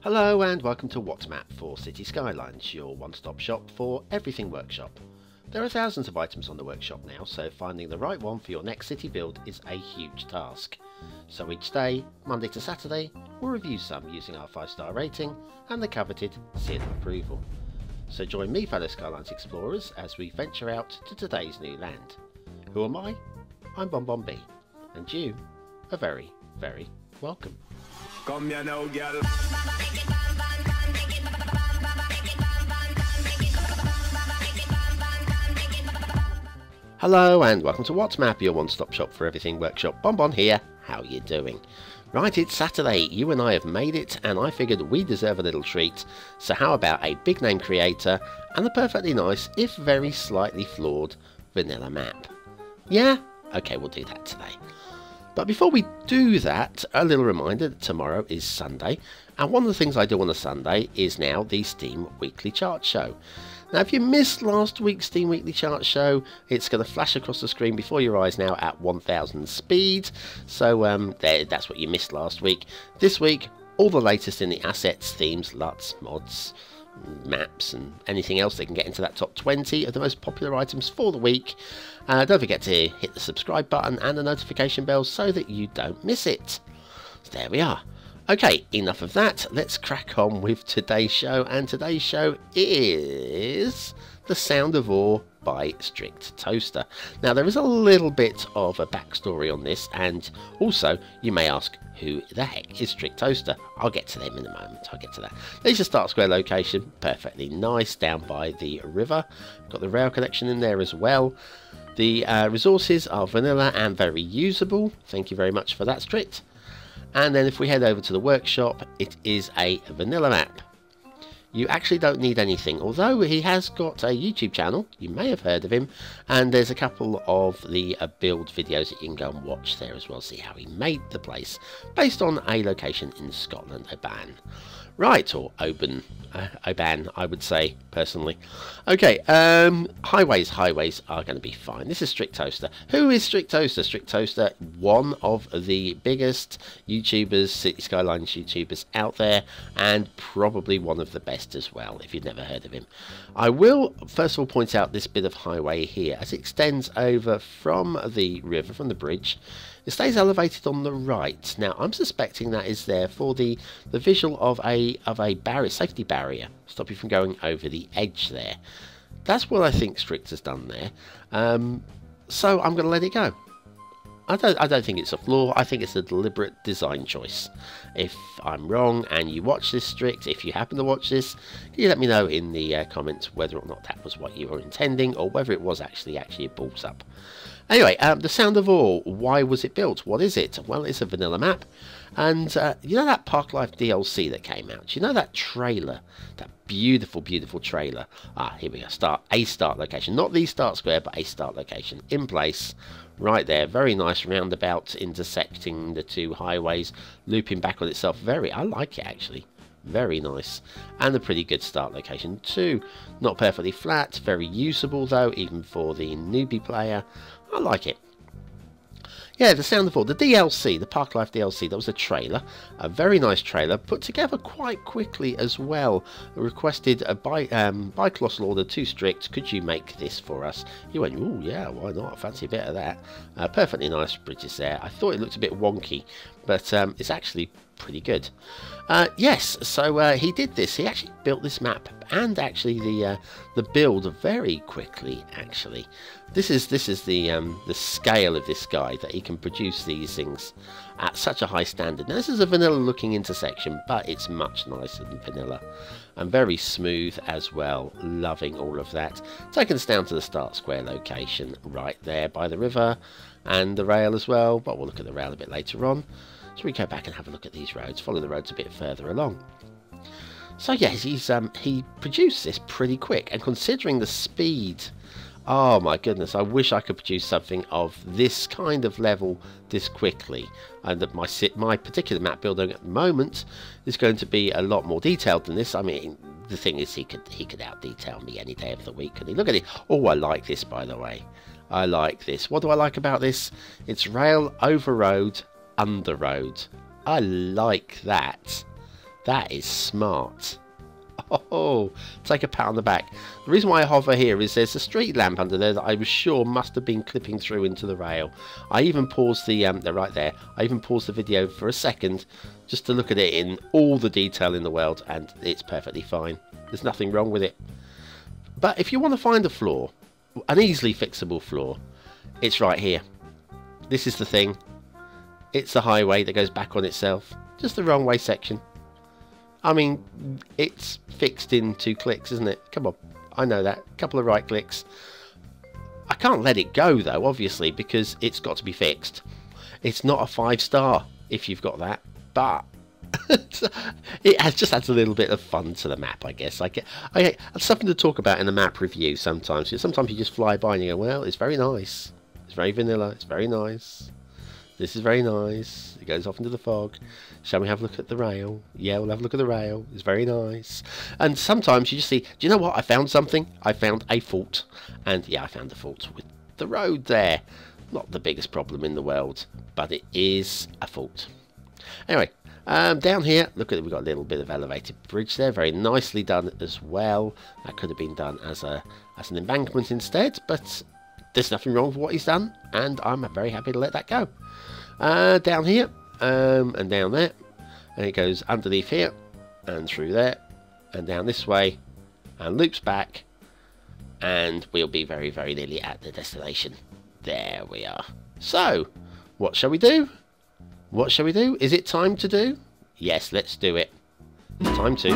Hello and welcome to What's Map for Cities Skylines, your one-stop shop for everything workshop. There are thousands of items on the workshop now, so finding the right one for your next city build is a huge task. So each day, Monday to Saturday, we'll review some using our 5-star rating and the coveted seal of approval. So join me, fellow Skylines explorers, as we venture out to today's new land. Who am I? I'm BonBonB, and you are very, very welcome. Come here now, girl. Hello and welcome to What's Map, your one-stop shop for everything workshop. BonBon here. How you doing? Right, it's Saturday. You and I have made it, and I figured we deserve a little treat. So how about a big name creator and a perfectly nice, if very slightly flawed, vanilla map? Yeah? Okay, we'll do that today. But before we do that, a little reminder that tomorrow is Sunday, and one of the things I do on a Sunday is now the Steam Weekly Chart Show. Now, if you missed last week's Steam Weekly Chart Show, it's going to flash across the screen before your eyes now at 1000 speed, so that's what you missed last week. This week, all the latest in the assets, themes, LUTs, mods, maps and anything else that can get into that top 20 of the most popular items for the week. Don't forget to hit the subscribe button and the notification bell so that you don't miss it. So there we are. Okay, enough of that. Let's crack on with today's show, and today's show is The Sound of Awe by Strictoaster. Now, there is a little bit of a backstory on this, and also you may ask, who the heck is Strictoaster? I'll get to them in a moment. I'll get to that. There's a start square location, perfectly nice, down by the river. Got the rail connection in there as well. The resources are vanilla and very usable. Thank you very much for that, Strict. And then if we head over to the workshop, it is a vanilla map. You actually don't need anything, although he has got a YouTube channel, you may have heard of him, and there's a couple of the build videos that you can go and watch there as well, see how he made the place, based on a location in Scotland, Oban. Right, or Oban, I would say, personally. Okay, highways are going to be fine. This is Strictoaster. Who is Strictoaster? Strictoaster, one of the biggest YouTubers, City Skylines YouTubers out there, and probably one of the best as well, if you've never heard of him. I will, first of all, point out this bit of highway here, as it extends over from the river, from the bridge. It stays elevated on the right. Now, I'm suspecting that is there for the visual of a barrier, safety barrier, stop you from going over the edge there. That's what I think Strict has done there. So I'm going to let it go. I don't think it's a flaw. I think it's a deliberate design choice. If I'm wrong and you watch this, Strict, if you happen to watch this, can you let me know in the comments whether or not that was what you were intending, or whether it was actually a balls up. Anyway, The Sound of Awe, why was it built? What is it? Well, it's a vanilla map. And you know that Park Life DLC that came out? You know that trailer? That beautiful, beautiful trailer? Ah, here we go. A start location. Not the start square, but a start location. In place. Right there. Very nice roundabout intersecting the two highways. Looping back on itself. I like it, actually. Very nice, and a pretty good start location too. Not perfectly flat, very usable though, even for the newbie player. I like it. Yeah, The Sound of Awe, the DLC, the Park Life DLC, that was a trailer, a very nice trailer, put together quite quickly as well. Requested by Colossal Order to Strict, could you make this for us? He went, ooh, yeah, why not? I fancy a bit of that. Perfectly nice bridges there. I thought it looked a bit wonky, but it's actually pretty good. Yes, so he did this. He actually built this map, and actually the build very quickly. Actually, this is the scale of this guy, that he can produce these things at such a high standard. Now, this is a vanilla looking intersection, but it's much nicer than vanilla, and very smooth as well. Loving all of that. Taking us down to the start square location right there by the river, and the rail as well, but we'll look at the rail a bit later on. So we go back and have a look at these roads, follow the roads a bit further along. So yes, he produced this pretty quick, and considering the speed, oh my goodness, I wish I could produce something of this kind of level this quickly. And that my particular map building at the moment is going to be a lot more detailed than this. I mean, the thing is, he could out detail me any day of the week. Can he? Look at it. Oh, I like this, by the way. I like this. What do I like about this? It's rail over road, under road. I like that. That is smart. Oh, take a pat on the back. The reason why I hover here is there's a street lamp under there that I was sure must have been clipping through into the rail. I even paused they're right there. I even paused the video for a second just to look at it in all the detail in the world, and it's perfectly fine. There's nothing wrong with it. But if you want to find a flaw, an easily fixable flaw, it's right here. This is the thing. It's the highway that goes back on itself. Just the wrong way section. I mean, it's fixed in 2 clicks, isn't it? Come on, I know that. A couple of right clicks. I can't let it go, though, obviously, because it's got to be fixed. It's not a 5-star if you've got that, but just adds a little bit of fun to the map, I guess. I have something to talk about in a map review sometimes. Sometimes you just fly by and you go, well, it's very nice. It's very vanilla. It's very nice. This is very nice. It goes off into the fog. Shall we have a look at the rail? Yeah, we'll have a look at the rail. It's very nice. And sometimes you just see, do you know what? I found something. I found a fault. And yeah, I found a fault with the road there. Not the biggest problem in the world, but it is a fault. Anyway, down here, look at it. We've got a little bit of elevated bridge there. Very nicely done as well. That could have been done as an embankment instead, but there's nothing wrong with what he's done, and I'm very happy to let that go. Down here, and down there, and it goes underneath here, and through there, and down this way, and loops back, and we'll be very, very nearly at the destination. There we are. So, what shall we do? What shall we do? Is it time to do? Yes, let's do it. It's time to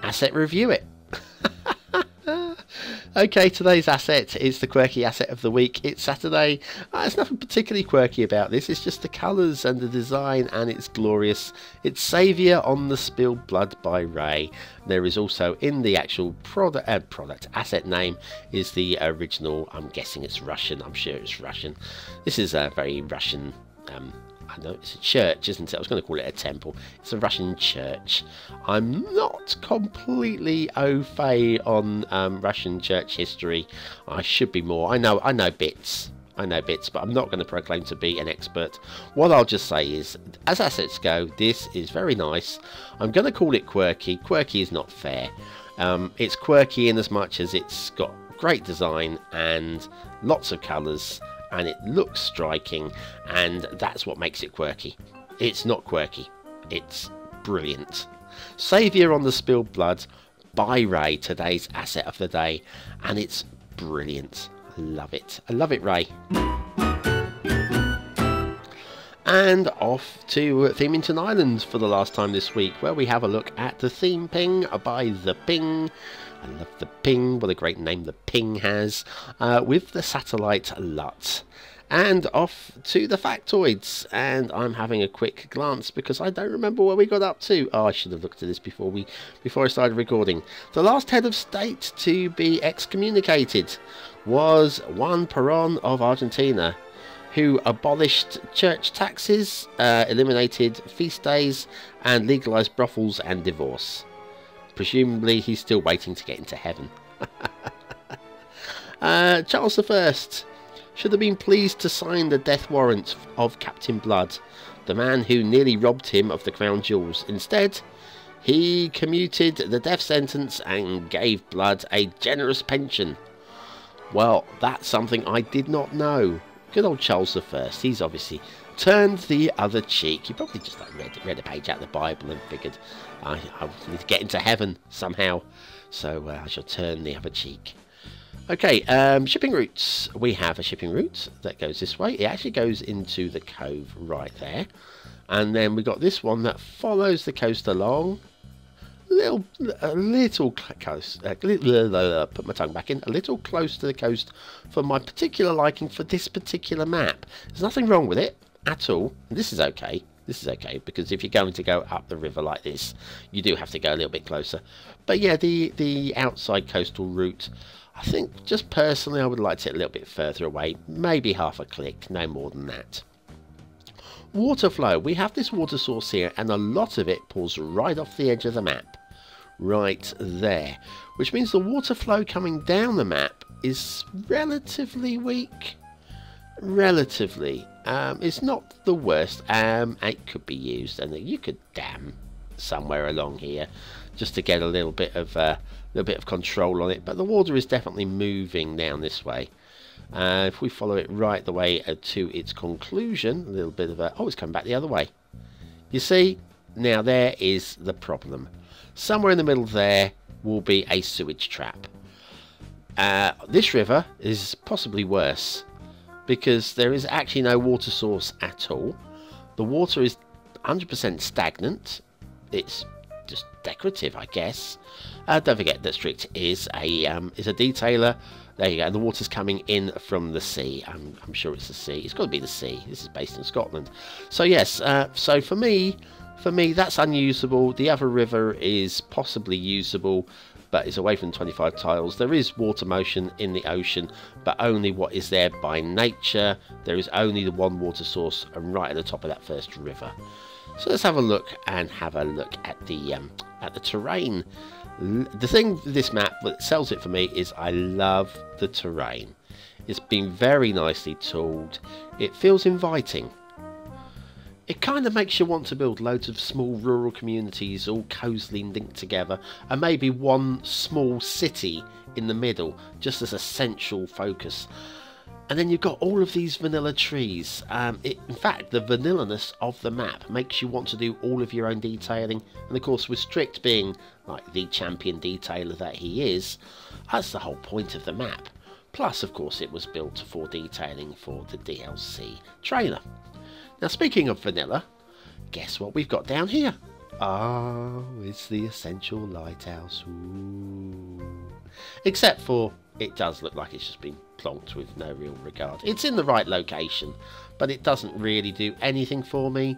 asset review it. Okay, today's asset is the quirky asset of the week. It's Saturday. There's nothing particularly quirky about this. It's just the colours and the design, and it's glorious. It's Saviour on the Spilled Blood by Ray. There is also in the actual product asset name is the original. I'm guessing it's Russian. I'm sure it's Russian. This is a very Russian. I know it's a church, isn't it? I was going to call it a temple. It's a Russian church. I'm not completely au fait on Russian church history. I should be more. I know bits. But I'm not going to proclaim to be an expert. What I'll just say is, as assets go, this is very nice. I'm going to call it quirky. Quirky is not fair. It's quirky in as much as it's got great design and lots of colours, and it looks striking, and that's what makes it quirky. It's not quirky, it's brilliant. Saviour on the Spilled Blood by Ray, today's asset of the day, and it's brilliant. I love it. I love it, Ray. And off to Themington Island for the last time this week, where we have a look at the theme ping by The Ping. I love The Ping, what a great name The Ping has, with the satellite LUT. And off to the factoids, and I'm having a quick glance because I don't remember where we got up to. Oh, I should have looked at this before I started recording. The last head of state to be excommunicated was Juan Perón of Argentina, who abolished church taxes, eliminated feast days, and legalised brothels and divorce. Presumably he's still waiting to get into heaven. Charles I should have been pleased to sign the death warrant of Captain Blood, the man who nearly robbed him of the crown jewels. Instead, he commuted the death sentence and gave Blood a generous pension. Well, that's something I did not know. Good old Charles I. He's obviously turned the other cheek. He probably just read a page out of the Bible and figured, I need to get into heaven somehow, so I shall turn the other cheek. Okay, shipping routes. We have a shipping route that goes this way. It actually goes into the cove right there. And then we got this one that follows the coast along. A little close. Put my tongue back in. A little close to the coast for my particular liking for this particular map. There's nothing wrong with it at all. This is okay. This is okay, because if you're going to go up the river like this, you do have to go a little bit closer. But yeah, the outside coastal route, I think just personally I would like it a little bit further away. Maybe half a click, no more than that. Water flow. We have this water source here, and a lot of it pulls right off the edge of the map. Right there. Which means the water flow coming down the map is relatively weak. relatively. It's not the worst. It could be used, and you could dam somewhere along here just to get a little bit of control on it. But the water is definitely moving down this way. If we follow it right the way to its conclusion, a little bit of a... Oh, it's coming back the other way. You see, now there is the problem. Somewhere in the middle there will be a sewage trap. This river is possibly worse, because there is actually no water source at all. The water is 100% stagnant. It's just decorative, I guess. Don't forget that Strict is a detailer. There you go. And the water's coming in from the sea. I'm sure it's the sea. It's got to be the sea. This is based in Scotland. So yes. So for me, that's unusable. The other river is possibly usable, but it's away from 25 tiles. There is water motion in the ocean, but only what is there by nature. There is only the one water source, and right at the top of that first river. So let's have a look at the terrain. The thing with this map that sells it for me is I love the terrain. It's been very nicely tooled. It feels inviting. It kind of makes you want to build loads of small rural communities all cosily linked together, and maybe one small city in the middle just as a central focus. And then you've got all of these vanilla trees. In fact, the vanillaness of the map makes you want to do all of your own detailing. And of course, with Strict being like the champion detailer that he is, that's the whole point of the map. Plus, of course, it was built for detailing for the DLC trailer. Now, speaking of vanilla, guess what we've got down here? Oh, it's the Essential Lighthouse. Ooh. Except for it does look like it's just been plonked with no real regard. It's in the right location, but it doesn't really do anything for me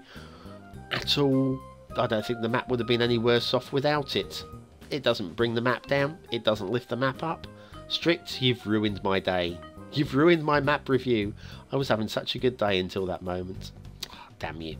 at all. I don't think the map would have been any worse off without it. It doesn't bring the map down. It doesn't lift the map up. Strict, you've ruined my day. You've ruined my map review. I was having such a good day until that moment. Damn you.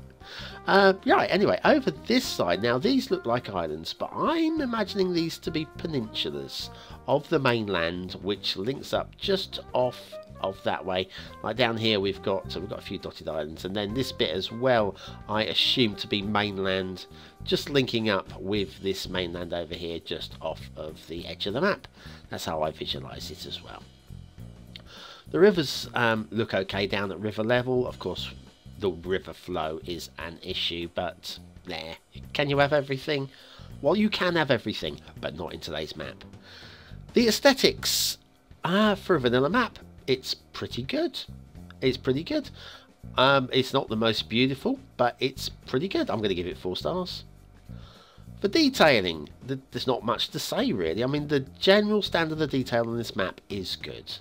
Right, anyway, over this side, now these look like islands, but I'm imagining these to be peninsulas of the mainland, which links up just off of that way. Like down here we've got a few dotted islands, and then this bit as well I assume to be mainland, just linking up with this mainland over here just off of the edge of the map. That's how I visualise it as well. The rivers look okay down at river level. Of course, the river flow is an issue, but nah. Can you have everything? Well, you can have everything, but not in today's map. The aesthetics for a vanilla map, it's pretty good. It's pretty good. It's not the most beautiful, but it's pretty good. I'm going to give it 4 stars. For detailing, there's not much to say really. I mean, the general standard of detail on this map is good.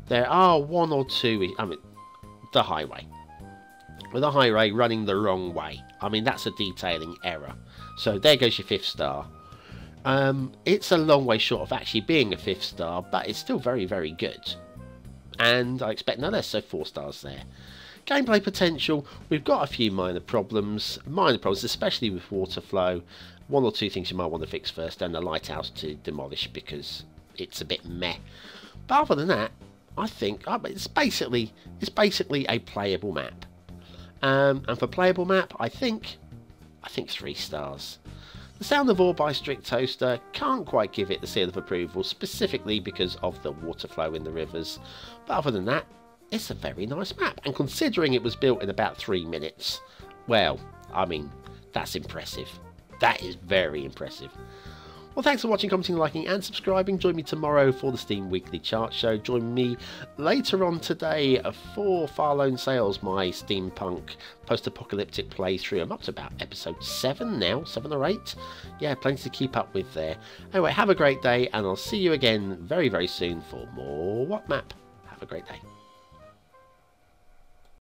There are one or two, I mean, the highway. With a highway running the wrong way. I mean, that's a detailing error. So there goes your 5th star. It's a long way short of actually being a 5th star, but it's still very, very good. And I expect no less, so 4 stars there. Gameplay potential, we've got a few minor problems, especially with water flow. 1 or 2 things you might want to fix first, and the lighthouse to demolish because it's a bit meh. But other than that, I think it's basically a playable map. And for playable map, I think 3 stars. The Sound of Ore by Strictoaster, can't quite give it the seal of approval, specifically because of the water flow in the rivers. But other than that, it's a very nice map. And considering it was built in about 3 minutes, well, I mean, that's impressive. That is very impressive. Well, thanks for watching, commenting, liking and subscribing. Join me tomorrow for the Steam Weekly Chart Show. Join me later on today for Far Lone Sails, my steampunk post-apocalyptic playthrough. I'm up to about episode 7 now, 7 or 8. Yeah, plenty to keep up with there. Anyway, have a great day, and I'll see you again very, very soon for more What Map. Have a great day.